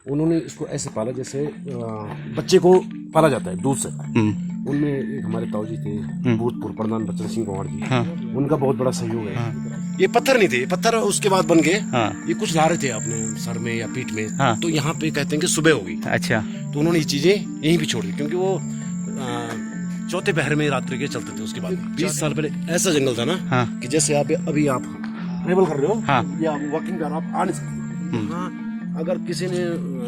उन्होंने इसको ऐसे पाला जैसे बच्चे को पाला जाता है दूध से। उनमें एक हमारे ताऊ जी थे, भूतपूर्व प्रधान बच्चन सिंह पंवार जी, उनका बहुत बड़ा सहयोग है। ये पत्थर नहीं थे, ये पत्थर उसके बाद बन गए। ये कुछ धारे थे अपने सर में या पीठ में, तो यहाँ पे कहते हैं कि सुबह होगी। अच्छा, तो उन्होंने ये चीजें यहीं भी छोड़ दी, क्योंकि वो चौथे पहर में रात्रि के चलते थे। उसके बाद 20 साल पहले ऐसा जंगल था ना कि जैसे आप अभी आप ट्रेवल कर रहे हो या वॉकिंग कर, आप आ नहीं सकते। अगर किसी ने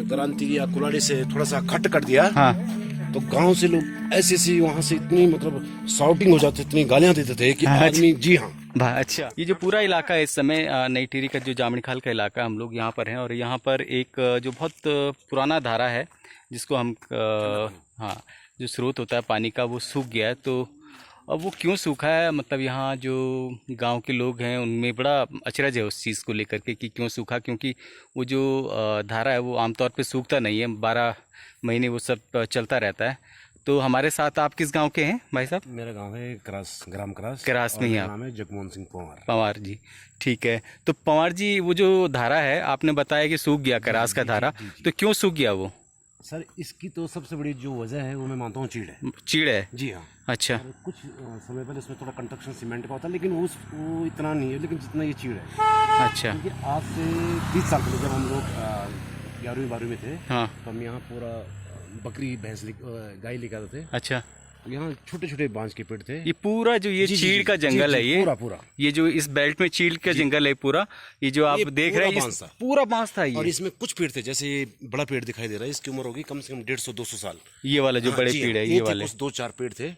क्रांति या कुल्हाड़ी से थोड़ा सा खट कर दिया तो गांव से लोग ऐसी वहां से इतनी मतलब शाउटिंग हो जाती, इतनी गालियां देते थे कि आदमी जी हाँ। अच्छा, ये जो पूरा इलाका है इस समय नई टिहरी का जो जामनी खाल का इलाका, हम लोग यहाँ पर हैं और यहाँ पर एक जो बहुत पुराना धारा है जिसको हम जो स्रोत होता है पानी का वो सूख गया है। तो अब वो क्यों सूखा है, मतलब यहाँ जो गांव के लोग हैं उनमें बड़ा अचरज है उस चीज़ को लेकर के कि क्यों सूखा, क्योंकि वो जो धारा है वो आमतौर पे सूखता नहीं है, 12 महीने वो सब चलता रहता है। तो हमारे साथ आप किस गांव के हैं भाई साहब? मेरा गांव है क्रास, ग्राम क्रास में ही। आप नाम है जगमोहन सिंह पंवार जी, ठीक है। तो पंवार जी, वो जो धारा है आपने बताया कि सूख गया, क्रास का धारा, तो क्यों सूख गया वो? सर इसकी तो सबसे बड़ी जो वजह है वो मैं मानता हूँ चीड़ है। चीड़ है जी हाँ। अच्छा। कुछ समय पहले इसमें थोड़ा कंस्ट्रक्शन सीमेंट का होता है, लेकिन वो इतना नहीं है, लेकिन जितना ये चीड़ है। अच्छा। क्योंकि आज से 20 साल पहले जब हम लोग 11वीं 12वीं में थे, तो हम यहाँ पूरा बकरी भैंस गाय लेकर आते थे। अच्छा। तो यहाँ छोटे छोटे बांस के पेड़ थे। ये पूरा जो ये चीड़ का जंगल है, ये पूरा ये जो इस बेल्ट में चीड़ का जंगल है पूरा, ये जो आप देख रहे हैं पूरा बांस था ये। और इसमें कुछ पेड़ थे, जैसे ये बड़ा पेड़ दिखाई दे रहा है, इसकी उम्र होगी कम से कम 150-200 साल। ये वाला जो बड़े पेड़ है, ये वाले 2-4 पेड़ थे।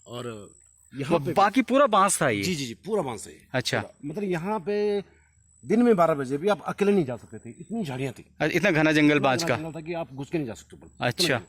और यहाँ पे बाकी पूरा बांस था ये। जी पूरा बांस है। अच्छा, मतलब यहाँ पे दिन में 12 बजे भी आप अकेले नहीं जा सकते थे, इतनी झाड़ियाँ थी, इतना घना जंगल बांस का था कि आप घुस के नहीं जा सकते। अच्छा,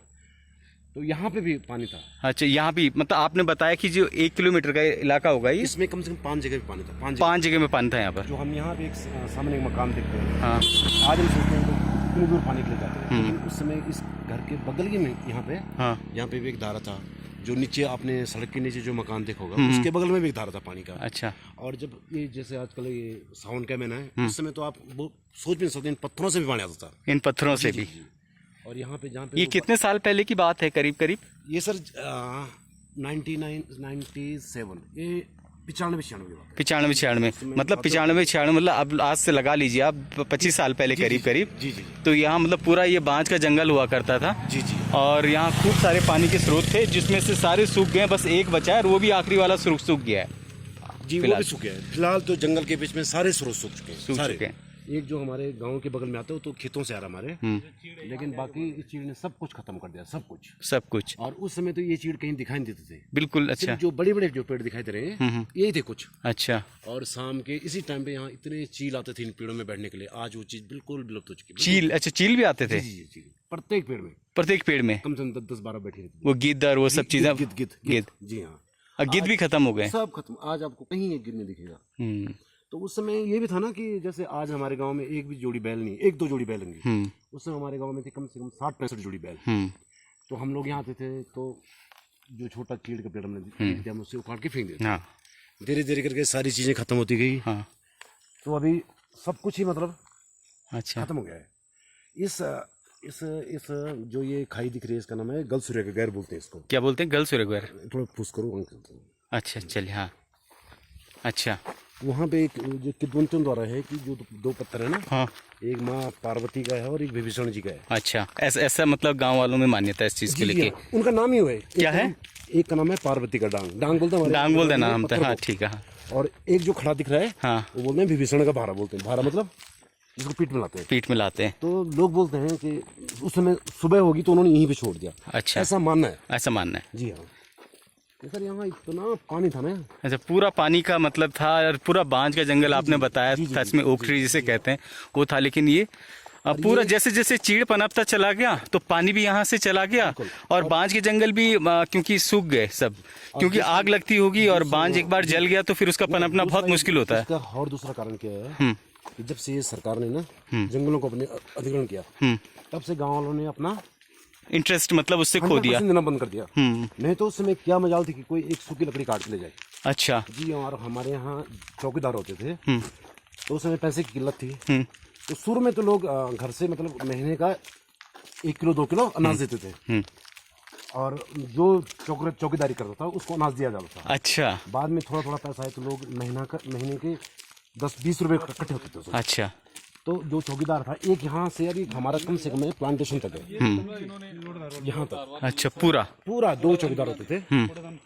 तो यहाँ पे भी पानी था। अच्छा, यहाँ भी मतलब आपने बताया कि जो 1 किलोमीटर का इलाका होगा ये, इसमें कम से कम 5 जगह पे पानी था। 5 जगह में पानी था यहाँ पर। जो हम यहाँ पे एक सामने एक मकान देखते हैं, आज हम सोचते हैं तो कितनी दूर पानी के लिए जाते हैं, लेकिन उस समय इस घर के बगल के में यहाँ पे भी एक धारा था। जो नीचे आपने सड़क के नीचे जो मकान देखा होगा, उसके बगल में भी एक धारा था पानी का। अच्छा। और जब ये जैसे आजकल ये सावन का महीना है, उस समय तो आप वो सोच भी नहीं सकते, इन पत्थरों से भी पानी आता था। इन पत्थरों से भी। और यहाँ पे जहाँ पे ये कितने साल पहले की बात है करीब करीब? ये सर 97 ये 95-96 मतलब 95-96 मतलब अब आज से लगा लीजिए आप 25 साल पहले करीब करीब। जी। तो यहाँ मतलब पूरा ये बांज का जंगल हुआ करता था। जी। और यहाँ खूब सारे पानी के स्रोत थे, जिसमें से सारे सूख गए, बस एक बचा है और वो भी आखिरी वाला सूख गया है। जी, वो भी सूख गया है। फिलहाल तो जंगल के बीच में सारे स्रोत सूख चुके हैं। एक जो हमारे गांव के बगल में आता है तो खेतों से आ रहा हमारे, लेकिन बाकी इस चीड़ ने सब कुछ खत्म कर दिया, सब कुछ। और उस समय तो ये चीड़ कहीं दिखाई नहीं देते थे बिल्कुल। अच्छा। जो बड़े बड़े जो पेड़ दिखाई दे रहे हैं यही थे कुछ। अच्छा। और शाम के इसी टाइम पे यहाँ इतने चील आते थे इन पेड़ों में बैठने के लिए, आज वो चीज बिल्कुल विलुप्त हो चुकी है। चील? अच्छा, चील भी आते थे? जी। प्रत्येक पेड़ में कम से कम 10-12 बैठे रहते। वो गिद्ध और वो सब चीजें। गिद्ध। जी हाँ, गिद्ध भी खत्म हो गए, सब खत्म। आज आपको कहीं एक गिद्ध नहीं दिखेगा। तो उस समय ये भी था ना कि जैसे आज हमारे गांव में एक भी जोड़ी बैल नहीं, 1-2 जोड़ी बैल होंगी। उस समय हमारे गांव में थी कम से कम 60-65 जोड़ी बैल। तो हम लोग यहाँ आते थे तो जो छोटा चीड़ का पेड़ हमने हम उससे उखाड़ के फेंक देते। धीरे धीरे करके सारी चीजें खत्म होती गई। तो अभी सब कुछ ही मतलब खत्म हो गया है। इस जो ये खाई दिख रही है, इसका नाम है गल सूर्य का गैर बोलते हैं इसको। क्या बोलते हैं? गल सूर्य गैर। थोड़ा पूछ करो। अच्छा, चलिए। हाँ, अच्छा। वहाँ पे एक जो किद्वंतों द्वारा है कि जो 2 पत्थर है ना, एक माँ पार्वती का है और एक विभीषण जी का है। अच्छा, ऐसा मतलब गांव वालों में मान्यता है इस चीज के लिए। उनका नाम ही है। क्या है? एक का नाम है पार्वती का डांग बोलते हैं, डांग बोलते हैं नाम। हाँ, ठीक है। और एक जो खड़ा दिख रहा है वो बोलते हैं विभीषण का भारा बोलते हैं। भारा मतलब जिसको पीठ में लाते हैं। तो लोग बोलते हैं कि उस समय सुबह होगी तो उन्होंने यहीं पे छोड़ दिया। अच्छा, ऐसा मानना है। जी हाँ। सर यहाँ इतना पानी था ना। अच्छा, पूरा पानी का मतलब था, और पूरा बांज का जंगल आपने बताया था, इसमें ओखरी जिसे कहते हैं वो था। लेकिन ये पूरा जैसे जैसे चीड़ पनपता चला गया तो पानी भी यहाँ से चला गया, और बांज के जंगल भी क्योंकि सूख गए सब, क्योंकि आग लगती होगी और बांज एक बार जल गया तो फिर उसका पनपना बहुत मुश्किल होता है। और दूसरा कारण क्या है कि जब से ये सरकार ने ना जंगलों को अपने अधिग्रहण किया, तब से गाँव वालों ने अपना इंटरेस्ट मतलब उससे खो दिया, देना बंद कर दिया। नहीं तो उस समय क्या मजाल थी कि कोई एक सूखी लकड़ी काट के ले जाए। अच्छा जी। और हमारे यहाँ चौकीदार होते थे, तो उस समय पैसे की किल्लत थी, तो शुरू में तो लोग घर से मतलब महीने का 1 किलो 2 किलो अनाज देते थे, और जो चौकीदारी करता था उसको अनाज दिया जाता था। अच्छा। बाद में थोड़ा थोड़ा पैसा है तो लोग महीने के 10-20 रुपए इकट्ठे होते थे उसमें। अच्छा। तो जो चौकीदार था, एक यहाँ से अभी हमारा कम से कम प्लांटेशन तक है, यहाँ तक। अच्छा, पूरा 2 चौकीदार होते थे,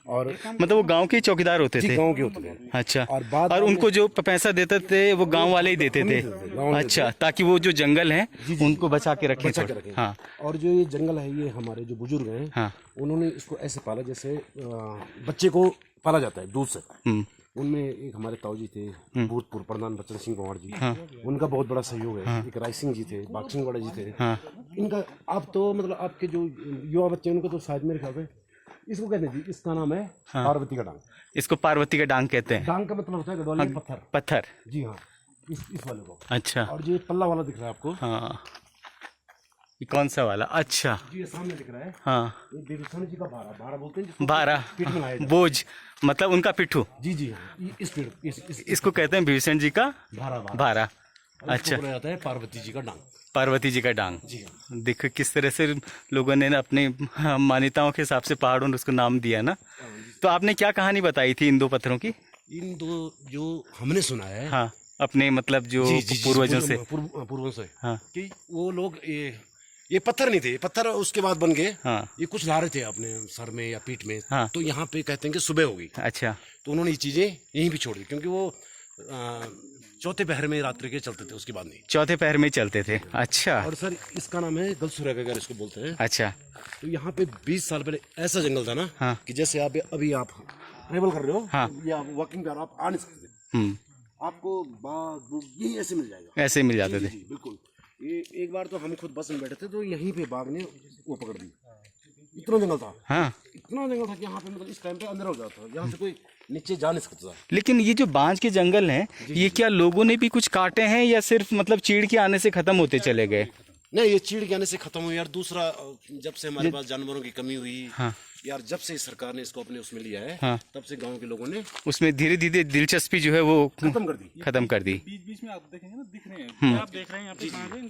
और मतलब वो गांव के चौकीदार होते थे? गांव के होते थे। अच्छा। और उनको जो पैसा देते थे वो गांव वाले ही देते थे? अच्छा, ताकि वो जो जंगल है उनको बचा के रखें। हाँ। और जो ये जंगल है, ये हमारे जो बुजुर्ग हैं, हाँ, उन्होंने इसको ऐसे पाला जैसे बच्चे को पाला जाता है दूध से। उनमें एक हमारे ताऊजी थे, भूतपूर्व प्रधान बच्चन सिंह पंवार जी, हाँ, उनका बहुत बड़ा सहयोग है। हाँ, एक राय सिंह जी थे, बागसिंह वाड़ा जी थे। हाँ, इनका आप तो मतलब आपके जो युवा बच्चे उनको तो शायद मेरे ख्याल से इसको कहते हैं जी, इसका नाम है पार्वती का डांग। इसको पार्वती का डांग कहते हैं। डांग का मतलब होता है गढ़वाली में पत्थर। जी हाँ, इस वाले को। अच्छा। और जो पल्ला वाला दिख रहा है आपको, हाँ, ये कौन सा वाला? अच्छा, ये सामने दिख रहा है, हाँ, ये देवस्थान जी का भारा बोलते हैं, भारा, बोझ, मतलब उनका पिट्ठू। जी, इसको कहते हैं भीषण जी का भारा। अच्छा। जाता है पार्वती जी का डांग। पार्वती जी का डांग। जी। देखो किस तरह से लोगों ने अपनी मान्यताओं के हिसाब से पहाड़ों ने उसको नाम दिया ना। तो आपने क्या कहानी बताई थी इन 2 पत्थरों की? इन 2 जो हमने सुना है, हाँ, अपने मतलब जो पूर्वजों से, हाँ, कि वो लोग ये पत्थर नहीं थे, पत्थर उसके बाद बन गए। हाँ, ये कुछ ला रहे थे अपने सर में या पीठ में। हाँ, तो यहाँ पे कहते हैं कि सुबह होगी। अच्छा। तो उन्होंने ये चीजें यहीं भी छोड़ दी, क्योंकि वो चौथे पहर में रात्रि के चलते थे, उसके बाद नहीं। चौथे पहर में चलते थे। अच्छा। और सर इसका नाम है गलसुरा का घर, इसको बोलते हैं। अच्छा। तो यहाँ पे 20 साल पहले ऐसा जंगल था ना, हाँ, कि जैसे आप अभी आप ट्रेवल कर रहे हो, हाँ, या वॉकिंग कर, आप आ नहीं सकते, आपको बाघ यही ऐसे मिल जाएगा, ऐसे मिल जाते थे। बिल्कुल। ये एक बार तो हम खुद बस में बैठे थे, तो यहीं पे बाघ ने वो पकड़ दी। इतना जंगल था, हाँ, इतना जंगल था कि यहाँ पे मतलब इस टाइम पे अंदर हो जाता, यहाँ से कोई नीचे जा नहीं सकता। लेकिन ये जो बांझ के जंगल हैं, ये क्या लोगों ने भी कुछ काटे हैं या सिर्फ मतलब चीड़ के आने से खत्म होते चले गए? नहीं, ये चीड़ के आने से खत्म हुई यार। दूसरा, जब से हमारे पास जानवरों की कमी हुई, हाँ, यार, जब से सरकार ने इसको अपने उसमें लिया है, हाँ, तब से गांव के लोगों ने उसमें धीरे धीरे दिलचस्पी जो है वो खत्म कर दी। बीच में आप देखेंगे ना, दिख रहे हैं, आप देख रहे हैं यहाँ पे,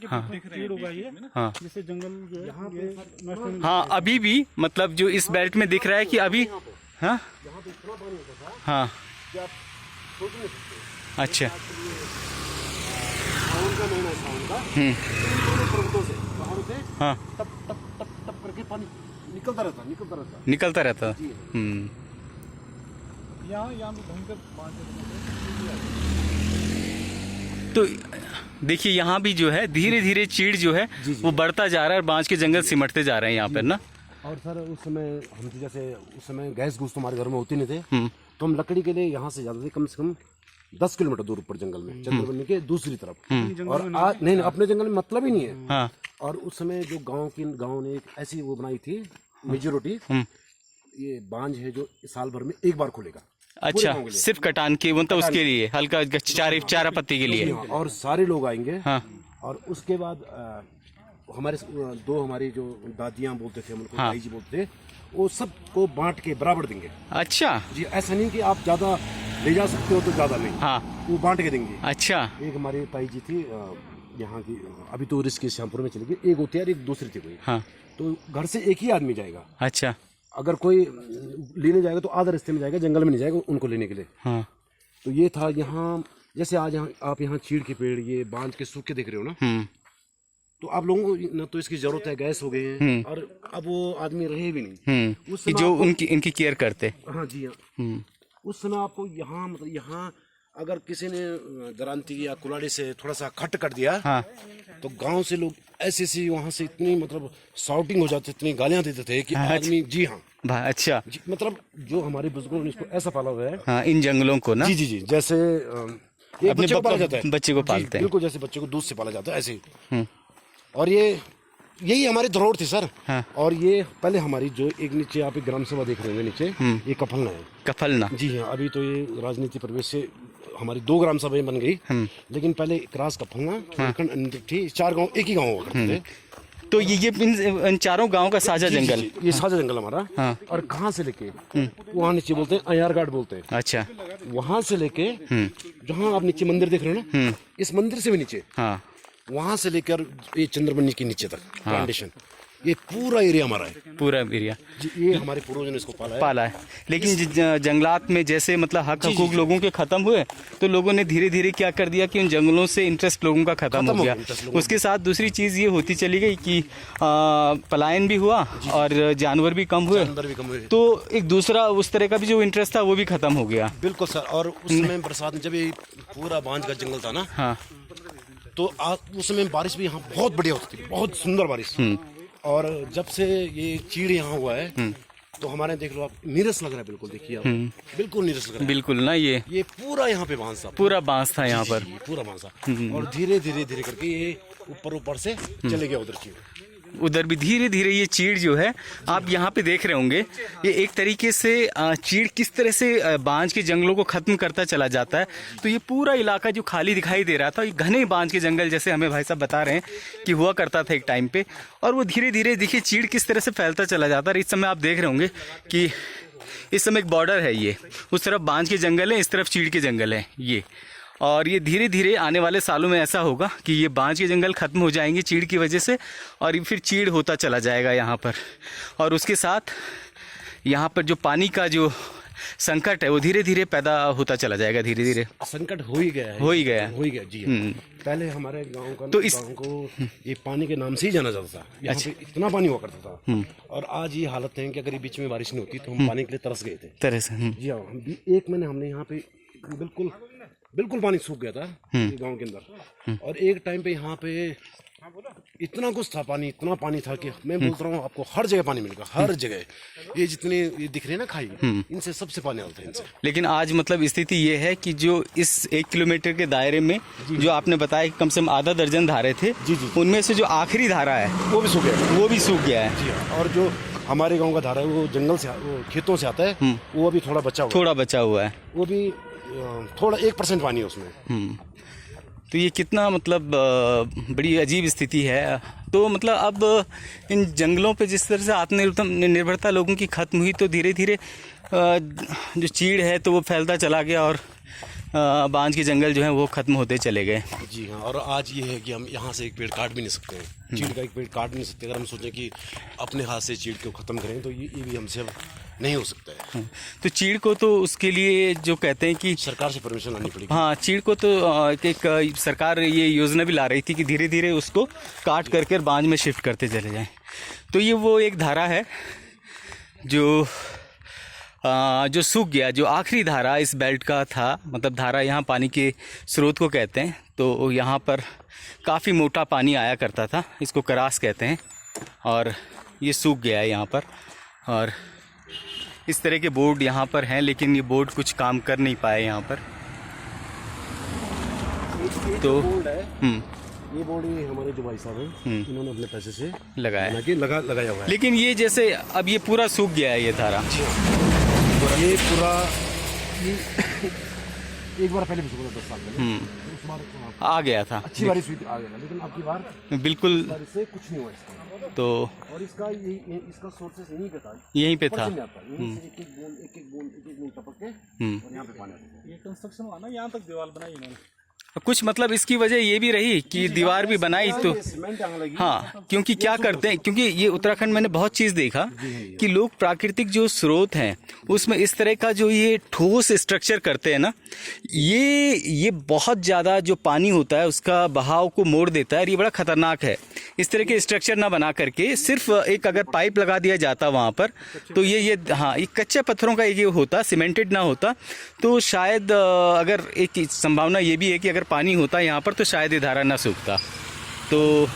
हाँ, दिख रहे हैं, हाँ, जैसे जंगल जो है, हाँ, अभी भी मतलब जो इस बेल्ट में दिख रहा है कि अभी, हाँ, हाँ, अच्छा, हाँ, तब करके पानी निकलता रहता। तो देखिए यहाँ भी जो है धीरे धीरे चीड़ जो है वो बढ़ता जा रहा है, और बांझ के जंगल सिमटते जा रहे हैं यहाँ पर ना। और सर उस समय हम तो जैसे उस समय गैस घूस तो हमारे घर में होती नहीं थे, तो हम लकड़ी के लिए यहाँ से जाते थे कम से कम 10 किलोमीटर दूर ऊपर जंगल में, जंगल बनने के दूसरी तरफ। और आज नहीं, अपने जंगल में मतलब ही नहीं है। हाँ। और उस समय जो गांव ने एक ऐसी वो बनाई थी मेजोरिटी, ये बांझ है जो साल भर में एक बार खुलेगा। अच्छा, सिर्फ कटान के मतलब उसके लिए हल्का चारा पत्ती के लिए, और सारे लोग आएंगे। हाँ। और उसके बाद हमारी जो दादियां बोलते थे, उनको दाई जी बोलते थे, वो सबको बांट के बराबर देंगे। अच्छा जी, ऐसा नहीं कि आप ज्यादा ले जा सकते हो तो ज्यादा नहीं, हाँ, वो बांट के देंगे। अच्छा। एक हमारी ताई जी थी यहाँ की, अभी तो ऋषिकेश श्यामपुर में चली गई, एक होती है और एक दूसरी थी कोई। हाँ। तो घर से एक ही आदमी जाएगा। अच्छा। अगर कोई लेने जाएगा तो आधा रास्ते में जाएगा, जंगल में नहीं जाएगा उनको लेने के लिए। हाँ। तो ये था यहाँ, जैसे आज आप यहाँ चीड़ के पेड़, ये बांध के सूखे देख रहे हो ना, तो आप लोगों को न तो इसकी जरूरत है, गैस हो गए हैं, और अब वो आदमी रहे भी नहीं उस समय जो इनकी केयर करते। हाँ जी, हाँ। उस समय आपको यहाँ मतलब यहाँ अगर किसी ने दरांती या कुलाड़ी से थोड़ा सा खट कर दिया, हाँ, तो गांव से लोग ऐसे वहां से इतनी मतलब शाउटिंग हो जाती, इतनी गालियां देते थे कि आदमी, जी हाँ, अच्छा, मतलब जो हमारे बुजुर्गों ने इसको ऐसा पाला हुआ है, हाँ, इन जंगलों को ना, जी, जैसे बच्चे को पाला जाता है, बच्चे को पालते हैं, बिल्कुल जैसे बच्चे को दूध से पाला जाता है ऐसे ही। और यही हमारी धरोहर थी सर। हाँ। और ये पहले हमारी जो एक नीचे आप एक ग्राम सभा देख रहे होंगे नीचे, ये कफलना है। कफलना, जी हाँ। अभी तो ये राजनीति प्रवेश से हमारी 2 ग्राम सभाएं बन गई, लेकिन पहले क्रास कफलना, हाँ, थी, 4 गांव एक ही गांव हुआ करते थे। तो ये इन चारों गांव का साझा जंगल, ये साझा जंगल हमारा। हाँ। और कहाँ से लेके वहाँ नीचे बोलते हैं अयार घाट बोलते हैं। अच्छा। वहाँ से लेके जहाँ आप नीचे मंदिर देख रहे हो ना, इस मंदिर से भी नीचे, हाँ, वहां से लेकर ये चंद्रमणि के नीचे तक प्लांटेशन, ये पूरा एरिया हमारा है। पूरा एरिया ये हमारे पूर्वजों ने इसको पाला है। लेकिन जंगलात में जैसे मतलब हक हकूक लोगों के खत्म हुए, तो लोगों ने धीरे धीरे क्या कर दिया कि उन जंगलों से इंटरेस्ट लोगों का खत्म हो गया। उसके साथ दूसरी चीज ये होती चली गई कि पलायन भी हुआ और जानवर भी कम हुए, तो एक दूसरा उस तरह का भी जो इंटरेस्ट था वो भी खत्म हो गया। बिल्कुल सर। और उस समय बरसात में जब ये पूरा बांझ का जंगल था ना, हाँ, तो उस समय बारिश भी यहाँ बहुत बढ़िया होती थी, बहुत सुंदर बारिश। और जब से ये चीड़ यहाँ हुआ है तो हमारे देख लो आप, नीरस लग रहा है बिल्कुल। देखिए आप, बिल्कुल नीरस लग रहा है बिल्कुल ना। ये पूरा यहाँ पे बांस था, पूरा बांस था यहाँ पर, पूरा बांस था। और धीरे धीरे धीरे करके ये ऊपर से चले गया उधर चीड़। उधर भी धीरे धीरे ये चीड़ जो है, आप यहाँ पे देख रहे होंगे, ये एक तरीके से चीड़ किस तरह से बांझ के जंगलों को खत्म करता चला जाता है। तो ये पूरा इलाका जो खाली दिखाई दे रहा था, ये घने बांझ के जंगल जैसे हमें भाई साहब बता रहे हैं कि हुआ करता था एक टाइम पे, और वो धीरे धीरे देखिए चीड़ किस तरह से फैलता चला जाता है। इस समय आप देख रहे होंगे कि इस समय एक बॉर्डर है, ये उस तरफ बांझ के जंगल है, इस तरफ चीड़ के जंगल है ये। और ये धीरे धीरे आने वाले सालों में ऐसा होगा कि ये बांझ के जंगल खत्म हो जाएंगे चीड़ की वजह से, और ये फिर चीड़ होता चला जाएगा यहाँ पर। और उसके साथ यहाँ पर जो पानी का जो संकट है वो धीरे धीरे पैदा होता चला जाएगा। धीरे धीरे संकट हो ही गया है, हो ही गया जी। पहले हमारे गांव का तो गांव को ये पानी के नाम से ही जाना जाता था। यहाँ पे इतना पानी हुआ करता था, और आज ये हालत है कि अगर बीच में बारिश नहीं होती तो हम पानी के लिए तरस गए थे। जी हाँ, एक महीने हमने यहाँ पे बिल्कुल पानी सूख गया था गांव के अंदर। और एक टाइम पे यहाँ पे इतना कुछ था पानी, इतना पानी था कि मैं बोलता रहा हूँ आपको, हर जगह पानी मिलेगा, हर जगह। ये जितने ये दिख रहे हैं ना खाई, इनसे सबसे पानी आता है इनसे। लेकिन आज मतलब स्थिति ये है कि जो इस 1 किलोमीटर के दायरे में जो आपने बताया कि कम से कम आधा दर्जन धारे थे, उनमें से जो आखिरी धारा है वो भी सूख गया है। जी हाँ। और जो हमारे गाँव का धारा है वो जंगल से, वो खेतों से आता है, वो अभी थोड़ा बचा हुआ है। वो भी थोड़ा 1% पानी है उसमें। तो ये कितना मतलब बड़ी अजीब स्थिति है। तो मतलब अब इन जंगलों पे जिस तरह से आत्मनिर्भरता लोगों की खत्म हुई, तो धीरे धीरे जो चीड़ है तो वो फैलता चला गया, और बांझ के जंगल जो है वो खत्म होते चले गए। जी हाँ। और आज ये है कि हम यहाँ से एक पेड़ काट भी नहीं सकते हैं, चीड़ का एक पेड़ काट नहीं सकते। अगर हम सोचें कि अपने हाथ से चीड़ को खत्म करें तो ये भी हमसे नहीं हो सकता है। तो चीड़ को तो उसके लिए जो कहते हैं कि सरकार से परमिशन लानी पड़ेगी। हाँ, चीड़ को तो एक सरकार ये योजना भी ला रही थी कि धीरे धीरे उसको काट करके बांझ में शिफ्ट करते चले जाएं। तो ये वो एक धारा है जो सूख गया, जो आखिरी धारा इस बेल्ट का था। मतलब धारा यहाँ पानी के स्रोत को कहते हैं। तो यहाँ पर काफ़ी मोटा पानी आया करता था, इसको करास कहते हैं, और ये सूख गया है यहाँ पर। और इस तरह के बोर्ड यहाँ पर हैं, लेकिन ये बोर्ड कुछ काम कर नहीं पाए यहाँ पर। तो ये बोर्ड हमारे जो भाई साहब हैं इन्होंने अपने पैसे से लगाया हुआ है। लेकिन ये जैसे अब ये पूरा सूख गया है ये धारा, ये पूरा एक बार पहले भी सूखा था 10 साल पहले, उस बार आ गया था, अच्छी बारिश हुई आ गया था। लेकिन अब की बार बिल्कुल बारिश से कुछ नहीं हुआ इसका। तो और इसका सोर्सेस यहीं पे था। एक एक बूंद टपक के और यहाँ पे पानी आता है। ये कंस्ट्रक्शन हुआ ना, यहाँ तक दीवार बनाई इन्होंने। कुछ मतलब इसकी वजह ये भी रही कि दीवार भी बनाई तो हाँ, क्योंकि क्या करते हैं, क्योंकि ये उत्तराखंड मैंने बहुत चीज़ देखा कि लोग प्राकृतिक जो स्रोत हैं उसमें इस तरह का जो ये ठोस स्ट्रक्चर करते हैं ना, ये बहुत ज़्यादा जो पानी होता है उसका बहाव को मोड़ देता है, और ये बड़ा खतरनाक है। इस तरह के स्ट्रक्चर ना बना करके सिर्फ एक अगर पाइप लगा दिया जाता वहाँ पर, तो ये हाँ, ये कच्चे पत्थरों का ये होता, सीमेंटेड ना होता, तो शायद अगर एक संभावना ये भी है कि अगर पानी होता यहाँ पर तो शायद ये धारा ना सूखता। तो